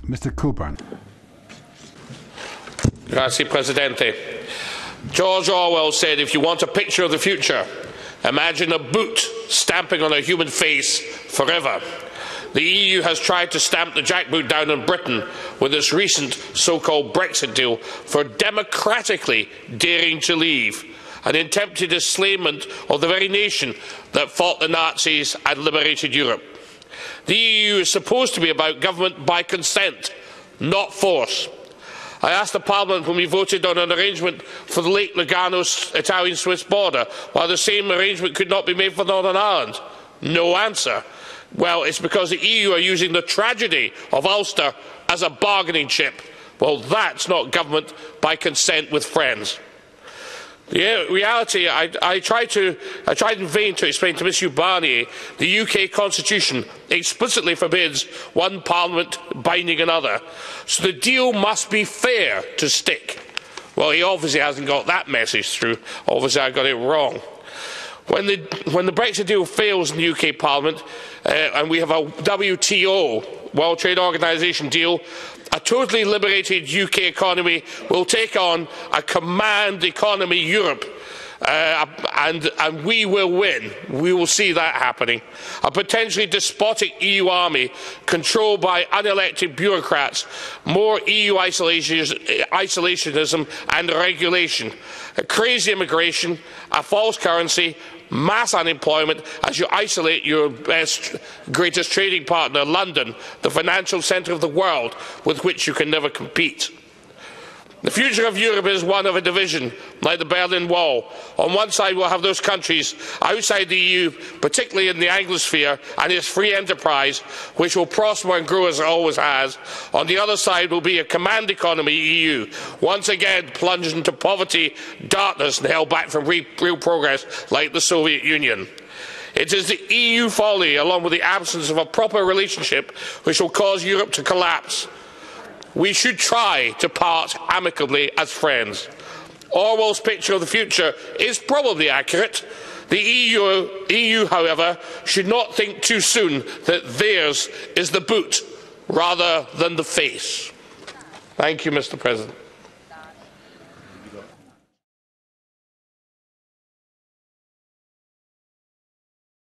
Mr. Coburn. Grazie, Presidente. George Orwell said, if you want a picture of the future, imagine a boot stamping on a human face forever. The EU has tried to stamp the jackboot down on Britain with its recent so-called Brexit deal for democratically daring to leave, an attempted enslavement of the very nation that fought the Nazis and liberated Europe. The EU is supposed to be about government by consent, not force. I asked the Parliament when we voted on an arrangement for the Lake Lugano Italian-Swiss border, while the same arrangement could not be made for Northern Ireland. No answer. Well, it's because the EU are using the tragedy of Ulster as a bargaining chip. Well, that's not government by consent with friends. The reality, I tried in vain to explain to Ms Barnier the UK Constitution explicitly forbids one Parliament binding another, so the deal must be fair to stick. Well, he obviously hasn't got that message through. Obviously, I got it wrong. When the Brexit deal fails in the UK Parliament, and we have a WTO, World Trade Organization deal, a totally liberated UK economy will take on a command economy Europe, and we will win. We will see that happening. A potentially despotic EU army controlled by unelected bureaucrats, more EU isolationism and regulation, a crazy immigration, a false currency, mass unemployment as you isolate your greatest trading partner, London, the financial centre of the world, with which you can never compete. The future of Europe is one of a division, like the Berlin Wall. On one side we'll have those countries outside the EU, particularly in the Anglosphere and its free enterprise, which will prosper and grow as it always has. On the other side will be a command economy EU, once again plunged into poverty, darkness and held back from real progress like the Soviet Union. It is the EU folly, along with the absence of a proper relationship, which will cause Europe to collapse. We should try to part amicably as friends. Orwell's picture of the future is probably accurate. The EU, however, should not think too soon that theirs is the boot rather than the face. Thank you, Mr. President.